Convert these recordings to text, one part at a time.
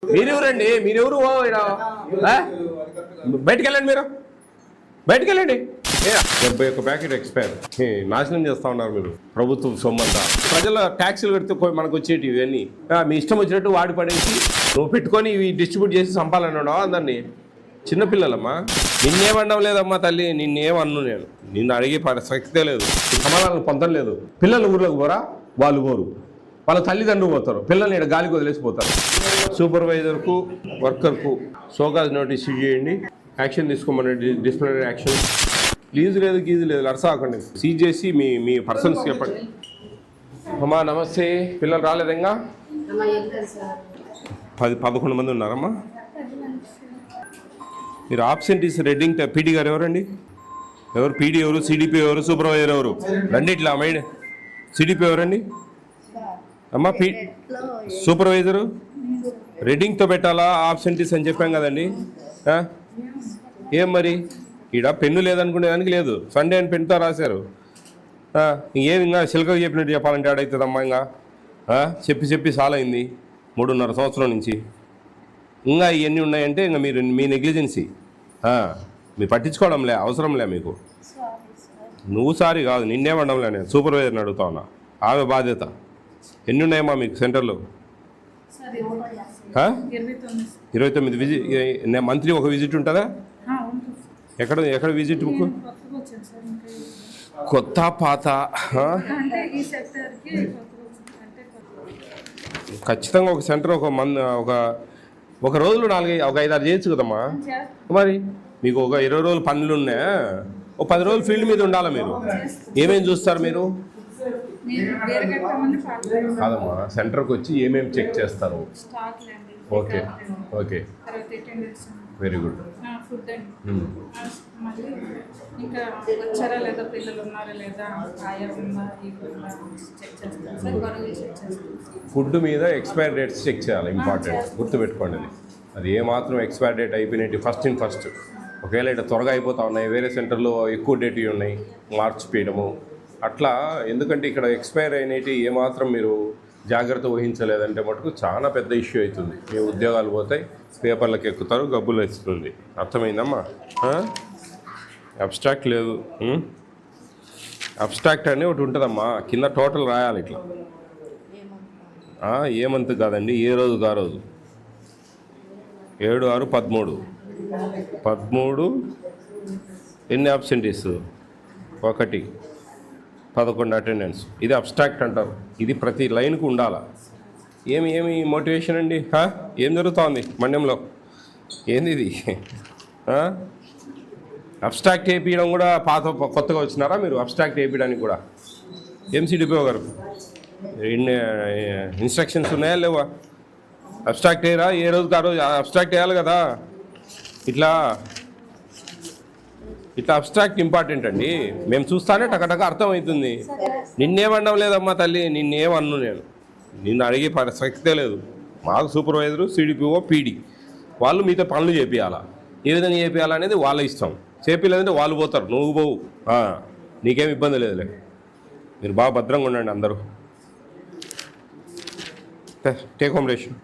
మీరెవరండి? మీరెవరు? బయటికి వెళ్ళండి, మీరు బయటికి వెళ్ళండి. 71 ప్యాకెట్ ఎక్స్పైర్ నాశనం చేస్తా ఉన్నారు మీరు. ప్రభుత్వం సొమ్మంతా ప్రజల ట్యాక్సీలు కడితే మనకు వచ్చేటి ఇవన్నీ మీ ఇష్టం వచ్చినట్టు వాడి పడేసి నువ్వు పెట్టుకొని ఇవి డిస్ట్రిబ్యూట్ చేసి చంపాలని ఉన్నావా అందరినీ? చిన్నపిల్లలమ్మా, నిన్నేమనడం లేదమ్మా తల్లి, నిన్నేమన్ను నేను. నిన్ను అడిగే ప్రసక్తే లేదు, సమాధానం పొందడం లేదు. పిల్లలు ఊర్లోకి పోరా, వాళ్ళు పోరు, వాళ్ళ తల్లిదండ్రులు పోతారు, పిల్లల్ని ఇక్కడ గాలికి వదిలేసిపోతారు. సూపర్వైజర్కు వర్కర్కు షోకాజ్ నోటీస్ ఇష్యూ చేయండి, యాక్షన్ తీసుకోమని, డిసిప్లినరీ యాక్షన్. లీజు లేదు, గీజు లేదు, అరసాకండి. సీజ్ చేసి మీ పర్సన్స్ చెప్పండి. అమ్మా నమస్తే. పిల్లలు రాలేదు ఇంకా? 11 మంది ఉన్నారమ్మా. మీరు ఆబ్సెంటీస్ రెడ్డింగ్ పీడీ గారు ఎవరండి? ఎవరు పీడీ ఎవరు, సిడిపి ఎవరు, సూపర్వైజర్ ఎవరు? రెండిట్లా మైండ్. సిడిపి ఎవరండి అమ్మా? సూపర్వైజరు రెడ్డింగ్తో పెట్టాలా ఆబ్సెంటీస్ అని చెప్పాం కదండి. ఏం మరి ఈడ పెన్ను లేదనుకునే దానికి లేదు, సండే అని పెన్నుతో రాశారు. ఇంకేం ఇంకా సిల్కగా చెప్పినట్టు చెప్పాలంటే ఆడవుతుందమ్మా. ఇంకా చెప్పి చాలా అయింది 3.5 సంవత్సరం నుంచి. ఇంకా ఇవన్నీ ఉన్నాయంటే ఇంకా మీరు మీ నెగ్లిజెన్సీ, మీరు పట్టించుకోవడంలే, అవసరంలే మీకు. నువ్వు సారీ కాదు, నిన్నేమనడంలే, నేను సూపర్వైజర్ని అడుగుతా ఉన్నా. ఆమె బాధ్యత. ఎన్ని ఉన్నాయమ్మా మీకు సెంటర్లో? 29 విజిట్. మంత్లీ ఒక విజిట్ ఉంటుందా? ఎక్కడ విజిట్ బుక్? కొత్త పాత ఖచ్చితంగా ఒక సెంటర్ ఒక రోజులో 5-6 చేయొచ్చు కదమ్మా. మరి మీకు ఒక 20 రోజులు పనులు ఉన్నాయా? ఒక 10 రోజులు ఫీల్డ్ మీద ఉండాలా మీరు. ఏమేమి చూస్తారు మీరు? కాదమ్మా, సెంటర్కి వచ్చి ఏమేమి చెక్ చేస్తారు? Okay okay, very good. Food మీద ఎక్స్పైరీ డేట్స్ చెక్ చేయాలి, ఇంపార్టెంట్, గుర్తుపెట్టుకోండి. అది ఏమాత్రం ఎక్స్పైరీ డేట్ అయిపోయినట్టు ఫస్ట్ ఒకవేళ ఇట్లా త్వరగా అయిపోతా ఉన్నాయి, వేరే సెంటర్లో ఎక్కువ డేట్ ఉన్నాయి, మార్చిపోయడము అట్లా. ఎందుకంటే ఇక్కడ ఎక్స్పైర్ అయినవి ఏమాత్రం మీరు జాగ్రత్త వహించలేదంటే మటుకు చాలా పెద్ద ఇష్యూ అవుతుంది. మీ ఉద్యోగాలు పోతాయి, పేపర్లకు ఎక్కుతారు, గబ్బులు వస్తుంది. అర్థమైందమ్మా? అబ్స్ట్రాక్ట్ లేదు. అబ్స్ట్రాక్ట్ అని ఒకటి ఉంటుందమ్మా, కింద టోటల్ రాయాలి ఇట్లా. ఏ మంత్ కాదండి, ఏ రోజు ఆ రోజు. 7-6-13 ఎన్ని అబ్సెంటీస్? 1, 11 అటెండెన్స్. ఇది అబ్స్ట్రాక్ట్ అంటారు. ఇది ప్రతి లైన్కు ఉండాలా. ఏమి మోటివేషన్ అండి? ఏం జరుగుతోంది మండ్యంలో? ఏంది ఇది? అబ్స్ట్రాక్ట్ వేయించడం కూడా కొత్తగా వచ్చినారా మీరు? అబ్స్ట్రాక్ట్ వేయించడానికి కూడా ఎంసీడీపీఓ గారు ఇన్స్ట్రక్షన్స్ ఉన్నాయా లేవా? అబ్స్ట్రాక్ట్ వేయరా? ఏ రోజుకి ఆ రోజు అబ్స్ట్రాక్ట్ వేయాలి కదా. ఇట్లా అబ్స్ట్రాక్ట్ ఇంపార్టెంట్ అండి. మేము చూస్తానే టకటక అర్థమవుతుంది. నిన్నేమనడం లేదమ్మా తల్లి, నిన్నేమన్ను నేను. నిన్ను అడిగే ప్రసక్తే లేదు. మాకు సూపర్వైజరు, సిడిపిఓ, పీడీ వాళ్ళు మీతో పనులు చేపియాలా. ఏ విధంగా చేపియాలనేది వాళ్ళ ఇష్టం. చేపిలేదంటే వాళ్ళు పోతారు, నువ్వు పోవు. నీకేం ఇబ్బంది లేదులే. మీరు బాగా భద్రంగా ఉండండి అందరూ. టేక్ హోమ్ రేషన్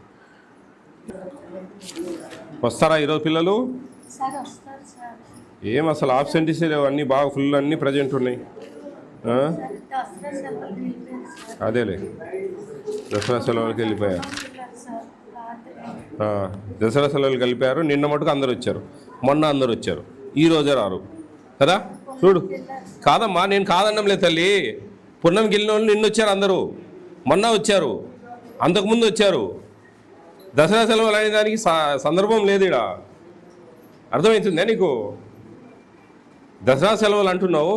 వస్తారా ఈరోజు పిల్లలు? ఏం అసలు ఆబ్సెంటీస్ లేవు, అన్నీ బాగా ఫుల్, అన్నీ ప్రజెంట్ ఉన్నాయి. అదేలే, దసరా సెలవులకి వెళ్ళిపోయారు. దసరా సెలవులకి వెళ్ళిపోయారు. నిన్న మటుకు అందరు వచ్చారు, మొన్న అందరు వచ్చారు, ఈ రోజే రారు కదా. చూడు, కాదమ్మా, నేను కాదన్నం లేదు తల్లి. పున్నంకి వెళ్ళిన వాళ్ళు నిన్న వచ్చారు, అందరూ మొన్న వచ్చారు, అంతకుముందు వచ్చారు. దసరా సెలవులు అనే దానికి సందర్భం లేదు ఇక్కడ. అర్థమవుతుందా నీకు? దసరా సెలవులు అంటున్నావు,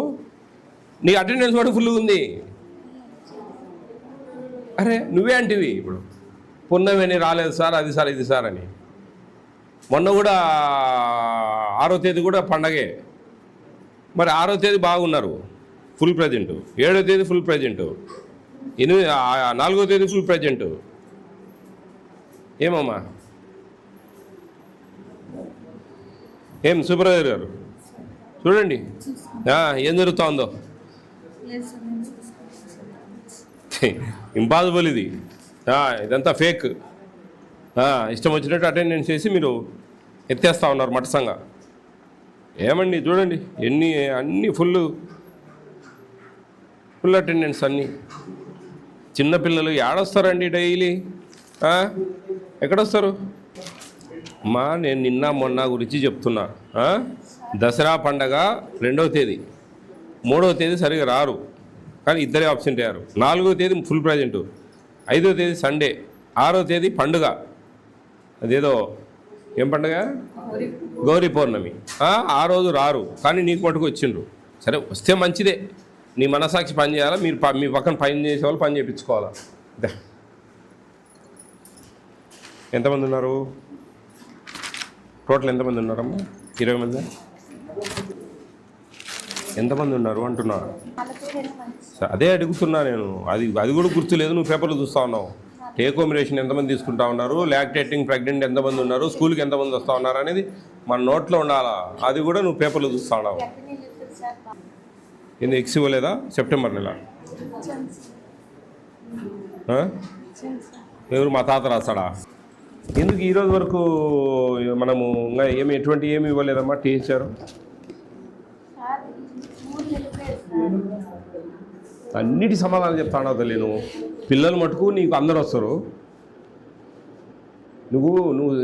నీ అటెండెన్స్ కూడా ఫుల్ ఉంది. అరే నువ్వే అంటివి ఇప్పుడు, పున్నమని రాలేదు సార్, అది సార్, ఇది సార్ అని. మొన్న కూడా 6వ తేదీ కూడా పండగే. మరి 6వ తేదీ బాగున్నారు, ఫుల్ ప్రజెంటు. 7వ తేదీ ఫుల్ ప్రజెంటు. 4వ తేదీ ఫుల్ ప్రజెంటు. ఏమమ్మా? ఏం సూపర్వైజర్ గారు చూడండి ఏం జరుగుతుందో. ఇంపాసిబుల్ ఇది, ఇదంతా ఫేక్. ఇష్టం వచ్చినట్టు అటెండెన్స్ చేసి మీరు ఎత్తేస్తూ ఉన్నారు మటసంగా. ఏమండి చూడండి అన్నీ ఫుల్ అటెండెన్స్ అన్నీ. చిన్నపిల్లలు ఏడొస్తారండి డైలీ? ఎక్కడొస్తారు అమ్మా? నేను నిన్న మొన్న గురించి చెప్తున్నా. దసరా పండగ 2వ తేదీ, 3వ తేదీ సరిగా రారు కానీ ఇద్దరే ఆబ్సెంట్ అయ్యారు. 4వ తేదీ ఫుల్ ప్రజెంటు, 5వ తేదీ సండే, 6వ తేదీ పండుగ. అదేదో ఏం పండుగ? గౌరీ పౌర్ణమి. ఆ రోజు రారు కానీ నీకు మటుకు వచ్చిండ్రు. సరే వస్తే మంచిదే, నీ మనసాక్షి పని చేయాలా, మీరు మీ పక్కన పని చేసేవాళ్ళు పని చేయించుకోవాలా. అదే ఎంతమంది ఉన్నారు టోటల్? ఎంతమంది ఉన్నారమ్మా? 20 మంది? ఎంతమంది ఉన్నారు అంటున్నా? అదే అడుగుతున్నా నేను. అది కూడా గుర్తులేదు, నువ్వు పేపర్లో చూస్తూ ఉన్నావు. టేక్ హోమ్ రేషన్ ఎంతమంది తీసుకుంటా ఉన్నారు, లాక్టేటింగ్ ప్రెగ్నెంట్ ఎంతమంది ఉన్నారు, స్కూల్కి ఎంతమంది వస్తూ ఉన్నారు అనేది మన నోట్లో ఉండాలా. అది కూడా నువ్వు పేపర్లో చూస్తూ ఉన్నావు. ఏంది ఎక్స్ ఇవ్వలేదా? సెప్టెంబర్ నెల ఎవరు మా తాత రాస్తాడా? ఎందుకు ఈరోజు వరకు మనము ఇంకా ఎటువంటి ఏమి ఇవ్వలేదమ్మా? టీచర్ అన్నిటి సమాధానం చెప్తాను తల్లి. నువ్వు పిల్లలు మటుకు నీకు అందరు వస్తారు, నువ్వు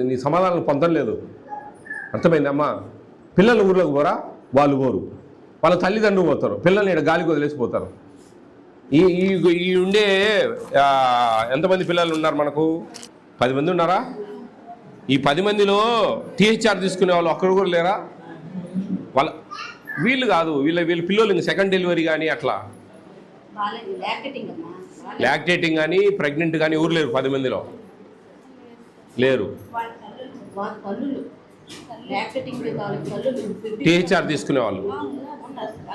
నీ సమాధానం పొందలేదు. అర్థమైందమ్మా? పిల్లలు ఊర్లోకి పోరా, వాళ్ళు పోరు, వాళ్ళ తల్లిదండ్రులు పోతారు, పిల్లల్ని ఇక్కడ గాలికి వదిలేసిపోతారు. ఈ ఉండే ఎంతమంది పిల్లలు ఉన్నారు మనకు? 10 మంది ఉన్నారా? ఈ 10 మందిలో టీహెచ్ఆర్ తీసుకునే వాళ్ళు ఒక్కరు కూడా లేరా? వీళ్ళు కాదు, వీళ్ళ పిల్లలు ఇంకా సెకండ్ డెలివరీ కానీ అట్లా లాక్టేటింగ్ కానీ ప్రెగ్నెంట్ కానీ ఊరు లేరు. 10 మందిలో లేరు. టీహెచ్ఆర్ తీసుకునే వాళ్ళు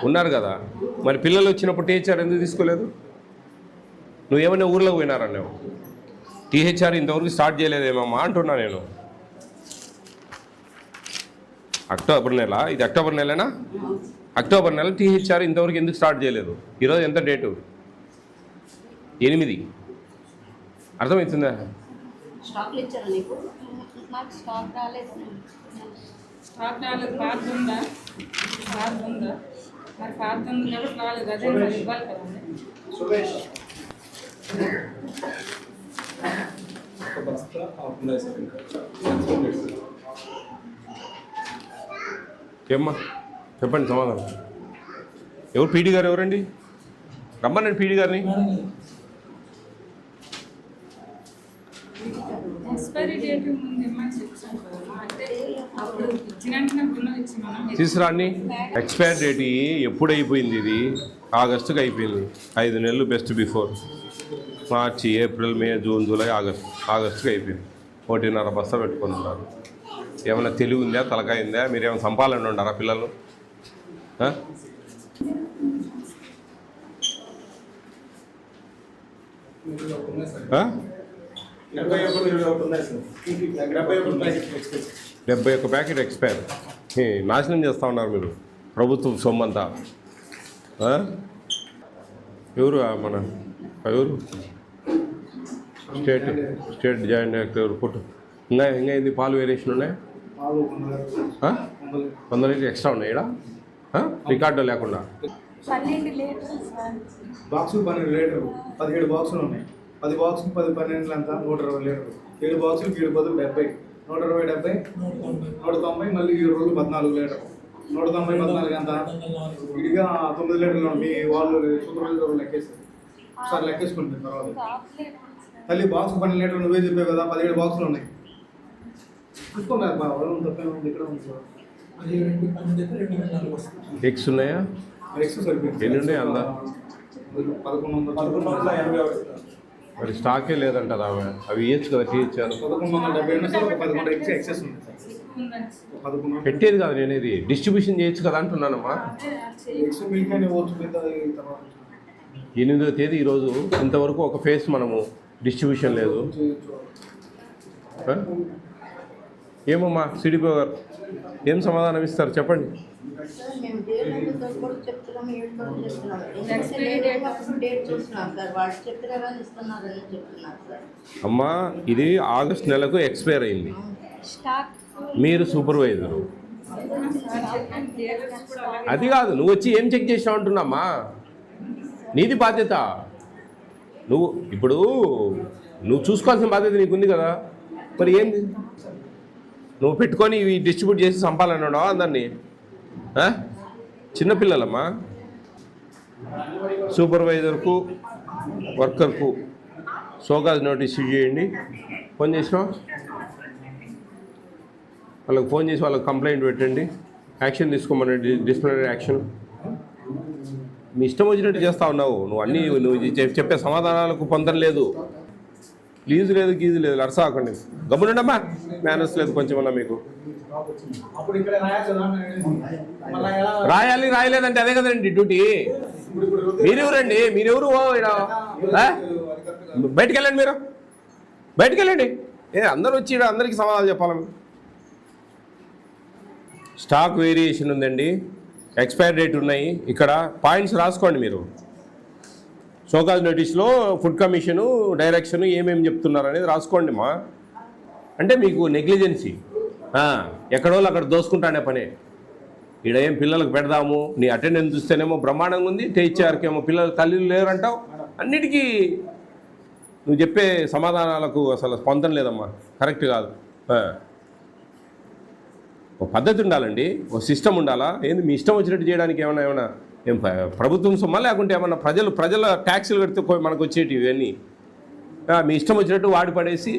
ఉన్నారు కదా. మరి పిల్లలు వచ్చినప్పుడు టీహెచ్ఆర్ ఎందుకు తీసుకోలేదు? నువ్వేమైనా ఊర్లోకి పోయినారన్నావు. టీహెచ్ఆర్ ఇంతవరకు స్టార్ట్ చేయలేదేమమ్మా అంటున్నా నేను. అక్టోబర్ నెల, ఇది అక్టోబర్ నెలనా? అక్టోబర్ నెల టీహెచ్ఆర్ ఇంతవరకు ఎందుకు స్టార్ట్ చేయలేదు? ఈరోజు ఎంత డేటు? 8. అర్థమవుతుందా? ఏమ్మా చెప్పండి సమాధానం. ఎవరు పీడీ గారు? ఎవరండి? రమ్మనండి పీడీ గారిని. తీసుకురాండి. ఎక్స్పైర్ డేట్ ఎప్పుడు అయిపోయింది? ఇది ఆగస్టుకి అయిపోయింది. 5 నెలలు బెస్ట్ బిఫోర్. మార్చి, ఏప్రిల్, మే, జూన్, జూలై, ఆగస్టుకి అయిపోయింది. 1.5 బస్తా పెట్టుకొని ఉన్నారు. ఏమైనా తెలివి ఉందా? తలకాయ ఉందా? మీరేమైనా సంపాలని ఉండారా పిల్లలు? డెబ్బై ఒక్క ప్యాకెట్ ఎక్స్పైర్. నాశనం చేస్తూ ఉన్నారు మీరు ప్రభుత్వం సొమ్మంతా. ఎవరు మన ఎవరు? స్టేట్ జాయింట్ డైరెక్టర్ ఎవరు? పుట్టు ఇంకా ఏంది? పాలు వేరియేషన్ ఉన్నాయి. 100 లీటర్ ఎక్స్ట్రా ఉన్నాయి ఇక్కడ రికార్డు లేకుండా. 12 లీటర్లు బాక్సులు 12 లీటర్లు, 17 బాక్సులు ఉన్నాయి. 10 బాక్సులు 10 12 అంతా 120 లీటర్లు. 7 బాక్సులు 7 బదులు 70, 120 70, 190, మళ్ళీ 7 రోజులు 14 లీటర్లు. 190 14 అంతా ఇదిగా 9 లీటర్లు. మీ వాళ్ళు సూపర్వైజర్ లెక్కేస్తారు. ఒకసారి లెక్కేసుకుంటుంది తర్వాత. తల్లి బాక్స్ 12 లీటర్లు నువ్వే చెప్పావు కదా, 17 బాక్సులు ఉన్నాయి. చూసుకోలేదు మా వాళ్ళు తప్పేముంది. ఇక్కడ ఉంది ఎక్స్ ఉన్నాయా? ఎక్స్ సరిపోయింది. ఎన్ని ఉన్నాయి? అందా 1180. మరి స్టాకే లేదంటారా? అవి ఇవ్వచ్చు కదా టీహెచ్ఆర్. 1170 ఎక్స్ ఎక్సెస్ ఉంది. పెట్టేది కాదు నేను, ఇది డిస్ట్రిబ్యూషన్ చేయొచ్చు కదా అంటున్నానమ్మా. 8వ తేదీ ఈరోజు ఇంతవరకు ఒక ఫేస్ మనము డిస్ట్రిబ్యూషన్ లేదు. ఏమమ్మా సిడిపో గారు ఏం సమాధానం ఇస్తారు చెప్పండి. సార్ మేము డేట్ కూడా చెప్తున్నాం, ఏడు కూడా చెప్తున్నాం. ఎందుకంటే డేట్ చూస్తున్నాం సార్, వాళ్ళు చెప్పిన కానీ ఇస్తున్నారని చెప్తున్నారు సార్. అమ్మా ఇది ఆగస్ట్ నెలకు ఎక్స్పైర్ అయింది. స్టాక్ మీరు సూపర్వైజరు. అది కాదు, నువ్వు వచ్చి ఏం చెక్ చేసావు అంటున్నామ్మా, నీది బాధ్యత. నువ్వు చూసుకోవాల్సిన బాధ్యత నీకుంది కదా. మరి ఏంది నువ్వు పెట్టుకొని ఇవి డిస్ట్రిబ్యూట్ చేసి చంపాలన్నావా అందరినీ? చిన్నపిల్లలమ్మా. సూపర్వైజర్కు వర్కర్కు షోకాజ్ నోటీస్ ఇష్యూ చేయండి. ఫోన్ చేసినా వాళ్ళకి ఫోన్ చేసి వాళ్ళకి కంప్లైంట్ పెట్టండి, యాక్షన్ తీసుకోమనండి, డిసిప్లినరీ యాక్షన్. మీ ఇష్టం వచ్చినట్టు చేస్తా ఉన్నావు నువ్వు చెప్పే సమాధానాలకు పొందడం లేదు. ప్లీజ్ లేదు, గీజు లేదు, అరసాకండి. గమ్మునుండమ్మా, మేనర్స్ లేదు కొంచెం అన్నా మీకు. రాయలేదంటే అదే కదండి డ్యూటీ. మీరెవరండి? మీరెవరు? బయటికి వెళ్ళండి, మీరు బయటికి వెళ్ళండి. అందరూ వచ్చి అందరికీ సమాధానం చెప్పాలి. స్టాక్ వేరియేషన్ ఉందండి, ఎక్స్పైర్ డేట్ ఉన్నాయి. ఇక్కడ పాయింట్స్ రాసుకోండి మీరు. షోకాజ్ నోటీస్లో ఫుడ్ కమిషను డైరెక్షన్ ఏమేమి చెప్తున్నారు అనేది రాసుకోండి మా. అంటే మీకు నెగ్లిజెన్సీ, ఎక్కడో అక్కడ దోసుకుంటానే పనే. ఈడ ఏం పిల్లలకు పెడదాము, నీ అటెండెన్స్ చూస్తేనేమో బ్రహ్మాండంగా ఉంది, టీచర్కి ఏమో పిల్లలు తల్లిలు లేరంటావు. అన్నిటికీ నువ్వు చెప్పే సమాధానాలకు అసలు స్పందన లేదమ్మా, కరెక్ట్ కాదు. ఒక పద్ధతి ఉండాలండి, ఒక సిస్టమ్ ఉండాలా. ఏంది మీ ఇష్టం వచ్చినట్టు చేయడానికి ఏమన్నా ఏం ప్రభుత్వం సొమ్మా, లేకుంటే ఏమన్నా ప్రజల ట్యాక్సులు కడితే మనకు వచ్చేటివి ఇవన్నీ మీ ఇష్టం వచ్చినట్టు వాడి పడేసి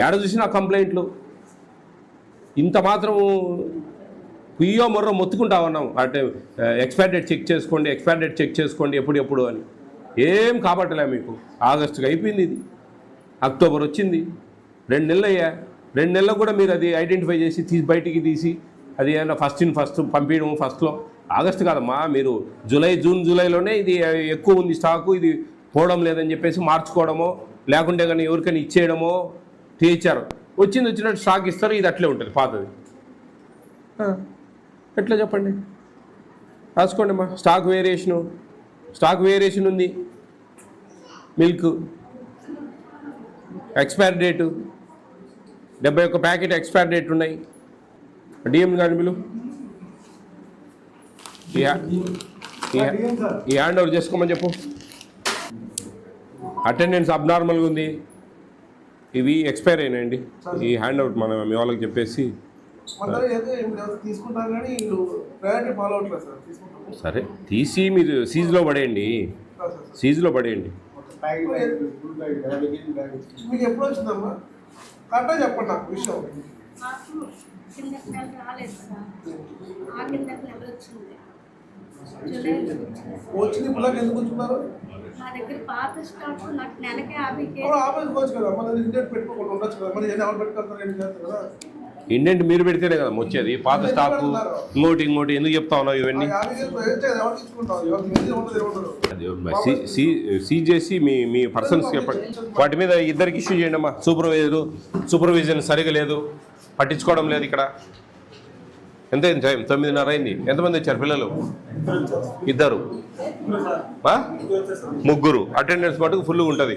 ఏడ చూసినా కంప్లైంట్లు. ఇంత మాత్రం కుయ్యో మొర్రో మొత్తుకుంటా ఉన్నాం. అంటే ఎక్స్పైర్ డేట్ చెక్ చేసుకోండి ఎప్పుడు అని. ఏం కాబట్టలే మీకు. ఆగస్టుకి అయిపోయింది, ఇది అక్టోబర్ వచ్చింది, 2 నెలలు అయ్యా. 2 నెలలకు కూడా మీరు అది ఐడెంటిఫై చేసి బయటికి తీసి అది ఏమన్నా ఫస్ట్ పంపించడం ఫస్ట్లో. ఆగస్టు కాదమ్మా, మీరు జూన్ జూలైలోనే ఇది ఎక్కువ ఉంది స్టాకు, ఇది పోవడం లేదని చెప్పేసి మార్చుకోవడమో, లేకుంటే కానీ ఎవరికైనా ఇచ్చేయడమో తీర్చారు. వచ్చినట్టు స్టాక్ ఇస్తారు, ఇది అట్లే ఉంటుంది పాతది. ఎట్లా చెప్పండి? రాసుకోండి అమ్మా. స్టాక్ వేరియేషన్ ఉంది. Milk expire date 71 packet expire date ఉన్నాయి. డిఎం గారి బిల్లు ఈ హ్యాండ్ ఓవర్ చేసుకోమని చెప్పు. అటెండెన్స్ అబ్నార్మల్గా ఉంది, ఇవి ఎక్స్పైర్ అయినాయండి. ఈ హ్యాండ్ అవుట్ మనం మీ వాళ్ళకి చెప్పేసి సరే తీసి మీరు సీజ్లో పడేయండి. మీకు ఎప్పుడు వచ్చిందమ్మా? కరెక్ట్గా చెప్పండి నాకు విషయం. నాకు కిందకి నెల రాలేదు సార్, ఆ కిందకి నెల వచ్చింది, జూలైలో వచ్చింది. వచ్చింది పిల్లలకి ఎందుకు వచ్చున్నారు? నా దగ్గర పాత స్టాక్ నాకు నెలకి 50 ఆఫీస్కి వచ్చు కదా, మన ఇండెంట్ పెట్టుకోకుండా ఉండొచ్చు కదా. మరి ఎవరు పెట్టుకుంటారు, ఏం చేస్తారు కదా. ఇండెంట్ మీరు పెడితేనే కదా వచ్చేది. పాత స్టాకు ఇంకోటి ఎందుకు చెప్తా ఉన్నావు ఇవన్నీ? సీజ్ చేసి మీ పర్సన్స్ చెప్పండి. వాటి మీద ఇద్దరికి ఇష్యూ చేయండి అమ్మా. సూపర్విజన్ సరిగా లేదు, పట్టించుకోవడం లేదు. ఇక్కడ ఎంత అయింది టైం? 9:30 అయింది. ఎంతమంది వచ్చారు పిల్లలు? 2, 3, అటెండెన్స్ మటుకు ఫుల్గా ఉంటుంది.